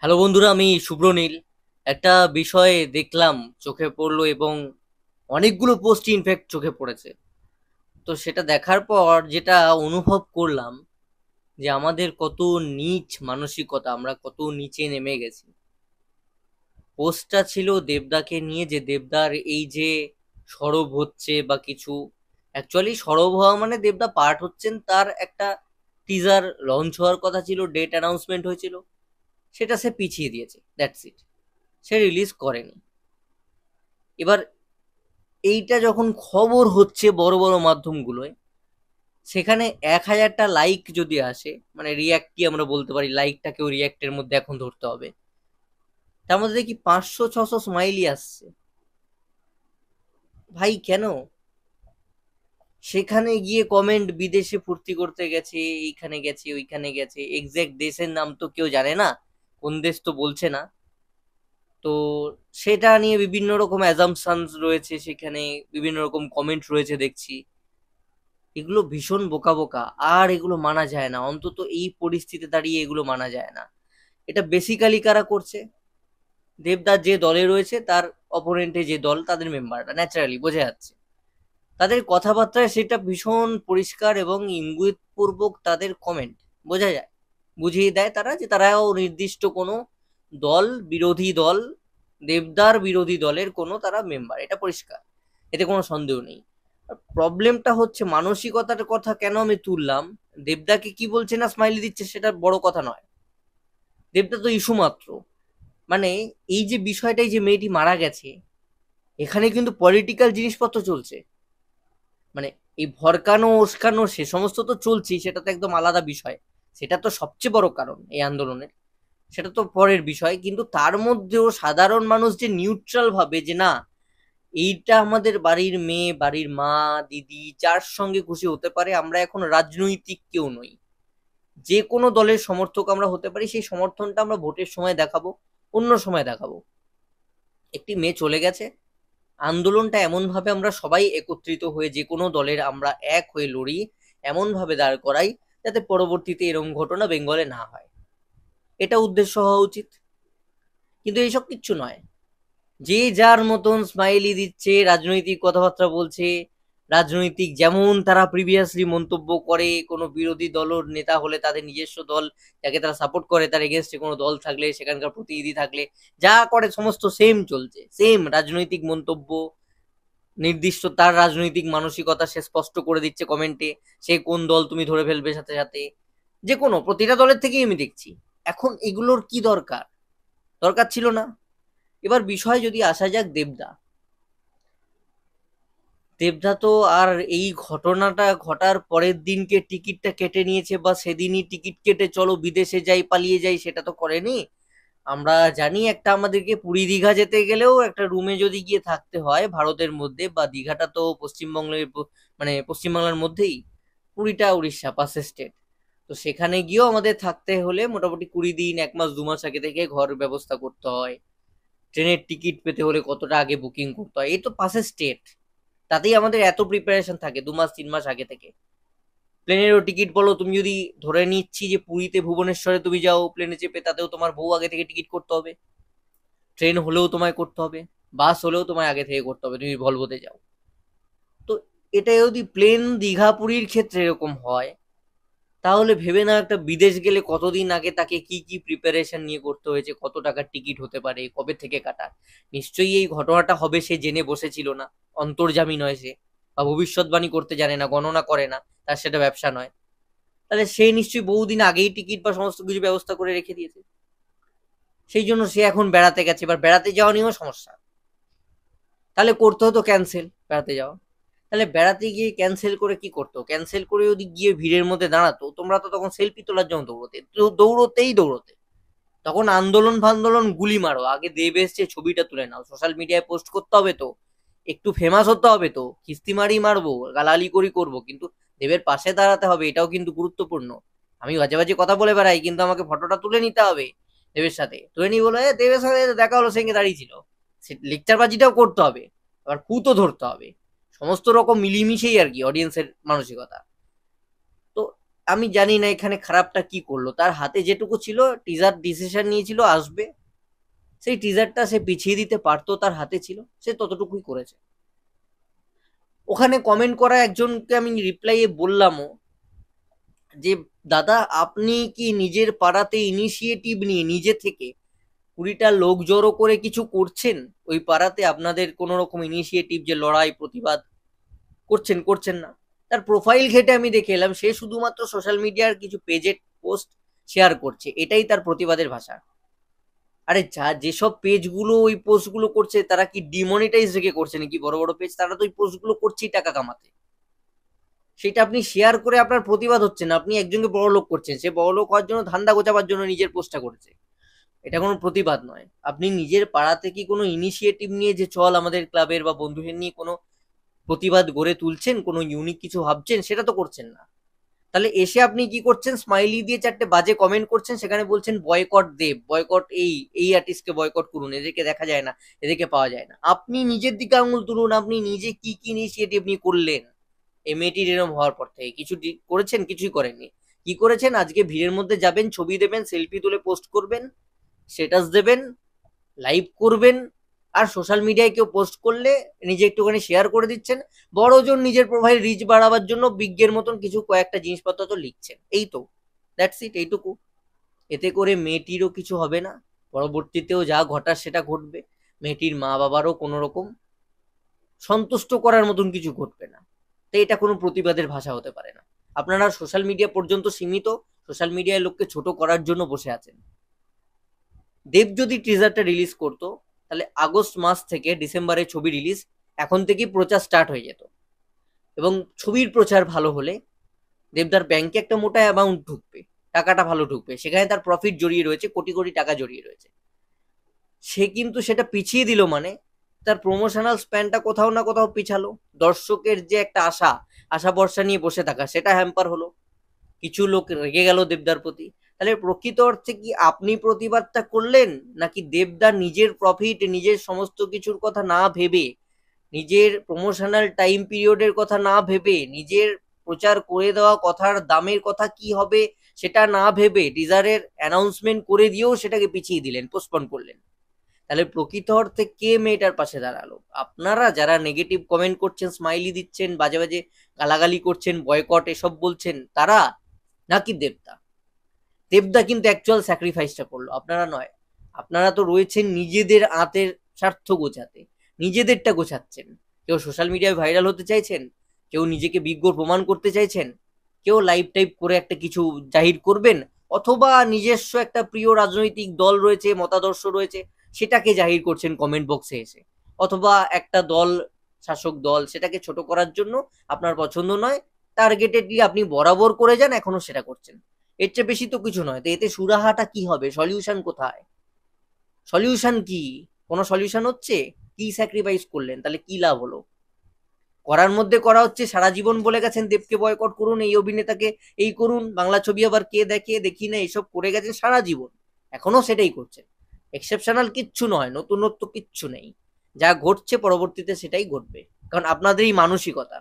Hello বন্ধুরা, আমি শুভ্রনীল। একটা বিষয় দেখলাম, চোখে পড়লো এবং অনেকগুলো পোস্ট ইনফ্যাক্ট চোখে পড়েছে। তো সেটা দেখার পর যেটা অনুভব করলাম যে আমাদের কত নীচ মানসিকতা, আমরা কত নিচে নেমে গেছি। পোস্টটা ছিল দেবদাকে নিয়ে, যে দেবদার এই যে সরব হচ্ছে বা কিছু, অ্যাকচুয়ালি সরব হওয়া মানে দেবদা পার্ট হচ্ছেন, তার একটা টিজার লঞ্চ হওয়ার কথা ছিল, ডেট অ্যানাউন্সমেন্ট হয়েছিল, সেটা সে পিছিয়ে দিয়েছে, দ্যাটস ইট। সে রিলিজ করেনি। এবার এইটা যখন খবর হচ্ছে বড় বড় মাধ্যমগুলোয়, সেখানে 1,000টা লাইক যদি আসে, মানে রিয়াক্ট কি আমরা বলতে পারি, লাইকটাকেও রিয়াক্টের মধ্যে এখন ধরতে হবে, তার মধ্যে দেখি 500-600 স্মাইলি আসছে। ভাই কেন? সেখানে গিয়ে কমেন্ট বিদেশে ফুর্তি করতে গেছে, এইখানে গেছে ওইখানে গেছে, এক্সাক্ট দেশের নাম তো কেউ জানে না, কোন দেশ তো বলছে না। তো সেটা নিয়ে বিভিন্ন রকম অ্যাজাম্পশনস রয়েছে, সেখানে বিভিন্ন রকম কমেন্ট রয়েছে দেখছি। এগুলো ভীষণ বোকা বোকা, আর এগুলো মানা যায় না, অন্তত এই পরিস্থিতিতে দাঁড়িয়ে এগুলো মানা যায় না। এটা বেসিক্যালি কারা করছে? দেবদার যে দলে রয়েছে, তার অপোনেন্টে যে দল, তাদের মেম্বাররা, ন্যাচারালি বোঝা যাচ্ছে তাদের কথাবার্তায়, সেটা ভীষণ পরিষ্কার এবং ইঙ্গিতপূর্বক তাদের কমেন্ট বোঝা যায়, বুঝিয়ে দেয় তারা যে তারাও নির্দিষ্ট কোনো দল, বিরোধী দল, দেবদার বিরোধী দলের কোনো তারা মেম্বার, এটা পরিষ্কার, এতে কোনো সন্দেহ নেই। প্রবলেমটা হচ্ছে মানসিকতার কথা কেন আমি তুললাম, দেবদাকে কি বলছে না স্মাইলি দিচ্ছে সেটা বড় কথা নয়, দেবদা তো ইস্যু মাত্র। মানে এই যে বিষয়টাই, যে মেয়েটি মারা গেছে, এখানে কিন্তু পলিটিক্যাল জিনিসপত্র চলছে। মানে এই ভরকানো উস্কানো সে সমস্ত তো চলছেই, সেটা তো একদম আলাদা বিষয়, সেটা তো সবচেয়ে বড় কারণ এই আন্দোলনের, সেটা তো পরের বিষয়। কিন্তু তার মধ্যেও সাধারণ মানুষ যে নিউট্রাল ভাবে যে না, এইটা আমাদের বাড়ির মেয়ে, বাড়ির মা, দিদি, যার সঙ্গে খুশি হতে পারে, আমরা এখন রাজনৈতিক কেউ নই, যে কোনো দলের সমর্থক আমরা হতে পারি, সেই সমর্থনটা আমরা ভোটের সময় দেখাবো, অন্য সময় দেখাবো। একটি মেয়ে চলে গেছে, আন্দোলনটা এমন ভাবে আমরা সবাই একত্রিত হয়ে যে কোনো দলের আমরা এক হয়ে লড়ি, এমন ভাবে দাঁড় করাই যাতে পরবর্তীতে এরকম ঘটনা বেঙ্গলে না হয়, এটা উদ্দেশ্য হওয়া উচিত। কিন্তু এইসব কিচ্ছু নয়, যে যার মতন স্মাইলি দিচ্ছে, রাজনৈতিক কথাবার্তা বলছে, রাজনৈতিক যেমন তারা প্রিভিয়াসলি মন্তব্য করে, কোনো বিরোধী দলের নেতা হলে তাদের নিজস্ব দল যাকে তারা সাপোর্ট করে, তার এগেনস্টে কোনো দল থাকলে, সেখানকার প্রতিনিধি থাকলে যা করে সমস্ত সেম চলছে, সেম রাজনৈতিক মন্তব্য, নির্দিষ্ট তার রাজনৈতিক মানসিকতা সে স্পষ্ট করে দিচ্ছে কমেন্টে, সে কোন দল তুমি ধরে ফেলবে সাথে সাথে, যে কোনো প্রতিটা দলের থেকেই আমি দেখছি। এখন এগুলোর কি দরকার? দরকার ছিল না। এবার বিষয় যদি আসা যাক দেবদা, দেবদা তো আর এই ঘটনাটা ঘটার পরের দিনকে টিকিটটা কেটে নিয়েছে, বা সেদিনই টিকিট কেটে চলো বিদেশে যাই, পালিয়ে যাই, সেটা তো করেনি। আমরা জানি একটা আমাদেরকে পুরী দীঘা যেতে গেলেও একটা রুমে যদি গিয়ে থাকতে হয় ভারতের মধ্যে, বা দীঘাটা তো পশ্চিমবঙ্গের মানে পশ্চিমবাংলার মধ্যেই, পুরীটা উড়িষ্যা পাশে স্টেট। তো সেখানে গিয়েও আমাদের থাকতে হলে মোটামুটি 20 দিন, 1 মাস 2 মাস আগে থেকে ঘর ব্যবস্থা করতে হয়। ট্রেনের টিকিট পেতে হলে কতটা আগে বুকিং করতে হয়, এই তো পাশে স্টেট, তাতেই আমাদের এত প্রিপারেশন থাকে 2 মাস 3 মাস আগে থেকে। প্লেনেরও টিকিট বলো, তুমি যদি ধরে নিচ্ছি যে পুরীতে ভুবনেশ্বরে তুমি যাও প্লেনে চেপে, তাতেও তোমার বহু আগে থেকে টিকিট করতে হবে। ট্রেন হলেও তোমায় করতে হবে, বাস হলেও তোমায় আগে থেকে করতে হবে, তুমি ভলভোতে যাও। তো এটা যদি প্লেন দীঘা পুরীর ক্ষেত্রে এরকম হয়, তাহলে ভেবে নাও একটা বিদেশ গেলে কতদিন আগে তাকে কি কি প্রিপারেশন নিয়ে করতে হয়েছে, কত টাকার টিকিট হতে পারে, কবে থেকে কাটা। নিশ্চয়ই এই ঘটনাটা হবে সে জেনে বসেছিল না, অন্তর্যামী নয় সে, বা ভবিষ্যৎবাণী করতে জানে না, গণনা করে না, তার সেটা ব্যবসা নয়। তাহলে সে নিশ্চয়ই বহুদিন আগেই টিকিট বা সমস্ত কিছু ব্যবস্থা করে রেখে দিয়েছে। সেই জন্য সে এখন বেড়াতে গেছে, এবার বেড়াতে যাওয়া নিয়েও সমস্যা, তাহলে করতে হতো ক্যান্সেল বেড়াতে যাওয়া। তাহলে বেড়াতে গিয়ে ক্যান্সেল করে কি করতো? ক্যান্সেল করে যদি গিয়ে ভিড়ের মধ্যে দাঁড়াতো, তোমরা তো তখন সেলফি তোলার জন্য দৌড়তে, দৌড়তেই দৌড়তে। তখন আন্দোলন ফান্দোলন গুলি মারো, আগে দেব এসছে ছবিটা তুলে নাও, সোশ্যাল মিডিয়ায় পোস্ট করতে হবে তো, একটু ফেমাস হতে হবে তো, কিস্তি মারি মারবো, গালালি করি করবো, কিন্তু দেবের পাশে দাঁড়াতে হবে, এটাও কিন্তু গুরুত্বপূর্ণ। আমি বাজে বাজে কথা বলে বেড়াই, কিন্তু আমাকে ফটোটা তুলে নিতে হবে দেবের সাথে, তুলে নি বলে দেবের সাথে দেখা হলো, সঙ্গে দাঁড়িয়ে ছিল, লেকচার বাজিটাও করতে হবে, আবার খুঁতো ধরতে হবে, সমস্ত রকম মিলিমিশেই আর কি অডিয়েন্সের মানসিকতা। তো আমি জানি না এখানে খারাপটা কি করলো, তার হাতে যেটুকু ছিল, টিজার ডিসিশন নিয়েছিল আসবে, সেই টিজারটা সে পিছিয়ে দিতে পারতো, তার হাতে ছিল, সে ততটুকুই করেছে। ওখানে কমেন্ট করা একজনকে আমি রিপ্লাইয়ে বললামও যে দাদা আপনি কি নিজের পাড়াতে ইনিশিয়েটিভ নিয়ে নিজে থেকে 20টা লোক জড়ো করে কিছু করছেন? ওই পাড়াতে আপনাদের কোনো রকম ইনিশিয়েটিভ যে লড়াই প্রতিবাদ করছেন না। তার প্রোফাইল ঘেটে আমি দেখে এলাম সে শুধুমাত্র সোশ্যাল মিডিয়ার কিছু পেজে পোস্ট শেয়ার করছে, এটাই তার প্রতিবাদের ভাষা। আরে যেসব পেজগুলো ওই পোস্টগুলো করছে তারা কি ডিমনিটাইজ রেখে করছে নাকি? বড় বড় পেজ, তারা তো ওই পোস্টগুলো করছেই টাকা কামাতে। সেটা আপনি শেয়ার করে আপনার প্রতিবাদ হচ্ছে না, আপনি একজনকে বড় লোক করছেন, সে বড় লোক হওয়ার জন্য ধান্দা গোছাবার জন্য নিজের পোস্টটা করেছে, এটা কোনো প্রতিবাদ নয়। আপনি নিজের পাড়াতে কি কোনো ইনিশিয়েটিভ নিয়ে যে চল আমাদের ক্লাবের বা বন্ধুদের নিয়ে কোনো প্রতিবাদ গড়ে তুলছেন, কোনো ইউনিক কিছু ভাবছেন, সেটা তো করছেন না। তাহলে এসে আপনি কি করছেন, স্মাইলি দিয়ে 4টে বাজে কমেন্ট করছেন, সেখানে বলছেন বয়কট দেব, বয়কট এই আর্টিস্টকে বয়কট করুন, এদেরকে দেখা যায় না, এদেরকে পাওয়া যায় না। আপনি নিজের দিকে আঙুল তুলুন, আপনি নিজে কি কি ইনিশিয়েটিভ নিয়ে করলেন এই মেয়েটির এরম হওয়ার পর থেকে? কিছু করেছেন? কিছুই করেননি। কি করেছেন? আজকে ভিড়ের মধ্যে যাবেন, ছবি দেবেন, সেলফি তুলে পোস্ট করবেন, স্ট্যাটাস দেবেন, লাইভ করবেন, আর সোশ্যাল মিডিয়ায় কেউ পোস্ট করলে নিজে একটুখানি শেয়ার করে দিচ্ছেন, বড়জন নিজের প্রোফাইল রিচ বাড়াবার জন্য বিজ্ঞের মতন কিছু কয়েকটা জিনিসপত্র তো লিখছেন, এই তো, দ্যাটস ইট, এইটুকু। এতে করে মেয়েটিরও কিছু হবে না, পরবর্তীতেও যা ঘটার সেটা ঘটবে, মেয়েটির মা বাবারও কোনো রকম সন্তুষ্ট করার মতন কিছু ঘটবে না। তো এটা কোনো প্রতিবাদের ভাষা হতে পারে না। আপনারা সোশ্যাল মিডিয়া পর্যন্ত সীমিত, সোশ্যাল মিডিয়ায় লোককে ছোট করার জন্য বসে আছেন। দেব যদি টিজারটা রিলিজ করতো তাহলে আগস্ট মাস থেকে ডিসেম্বরে ছবি রিলিজ, এখন থেকেই প্রচার স্টার্ট হয়ে যেত, এবং ছবির প্রচার ভালো হলে দেবদার ব্যাংকে একটা মোটা অ্যামাউন্ট ঢুকবে, টাকাটা ভালো ঢুকবে, সেখানে তার প্রফিট জড়িয়ে রয়েছে, কোটি কোটি টাকা জড়িয়ে রয়েছে। সে কিন্তু সেটা পিছিয়ে দিল, মানে তার প্রমোশনাল স্প্যানটা কোথাও না কোথাও পিছালো, দর্শকের যে একটা আশা, আশা ভরসা নিয়ে বসে থাকা, সেটা হ্যাম্পার হলো, কিছু লোক রেগে গেল দেবদার প্রতি। তাহলে প্রকৃত অর্থে কি আপনি প্রতিবাদটা করলেন, নাকি দেবদার নিজের প্রফিট, নিজের সমস্ত কিছুর কথা না ভেবে, নিজের প্রমোশনাল টাইম পিরিয়ডের কথা না ভেবে, নিজের প্রচার করে দেওয়া কথার দামের কথা কি হবে সেটা না ভেবে টিজারের অ্যানাউন্সমেন্ট করে দিয়েও সেটাকে পিছিয়ে দিলেন, পোস্টপন করলেন? তাহলে প্রকৃত অর্থে কে মেয়েটার পাশে দাঁড়ালো? আপনারা যারা নেগেটিভ কমেন্ট করছেন, স্মাইলি দিচ্ছেন, বাজে বাজে গালাগালি করছেন, বয়কট এসব বলছেন, তারা, নাকি দেবদা? দেবদা কিন্তু অ্যাকচুয়াল স্যাক্রিফাইসটা করলো, আপনারা নয়। আপনারা তো রয়েছেন নিজেদের আঁতের স্বার্থ গোছাতে, নিজেদেরটা গোছাচ্ছেন। কেউ সোশ্যাল মিডিয়ায় ভাইরাল হতে চাইছেন, কেউ নিজেকে বিজ্ঞ প্রমাণ করতে চাইছেন, কেউ লাইভ টাইপ করে একটা কিছু জাহির করবেন, অথবা নিজস্ব একটা প্রিয় রাজনৈতিক দল রয়েছে, মতাদর্শ রয়েছে, সেটাকে জাহির করছেন কমেন্ট বক্সে এসে, অথবা একটা দল, শাসক দল, সেটাকে ছোট করার জন্য আপনার পছন্দ নয়, টার্গেটেডলি আপনি বরাবর করে যান, এখনো সেটা করছেন। এর চেয়ে বেশি তো কিছু নয়। তো এতে সুরাহাটা কি হবে? সলিউশন কোথায়? সলিউশন কি? কোনো সলিউশন হচ্ছে? কি স্যাক্রিফাইস করলেন? তাহলে কি লাভ হলো? করার মধ্যে করা হচ্ছে, সারা জীবন বলে গেছেন দেবকে বয়কট করুন, এই অভিনেতাকে এই করুন, বাংলা ছবি আবার কে দেখে দেখি না, এসব করে গেছেন সারা জীবন, এখনো সেটাই করছেন। এক্সেপশনাল কিচ্ছু নয়, নতুনত্ব কিচ্ছু নেই, যা ঘটছে পরবর্তীতে সেটাই ঘটবে, কারণ আপনাদের এই মানসিকতা।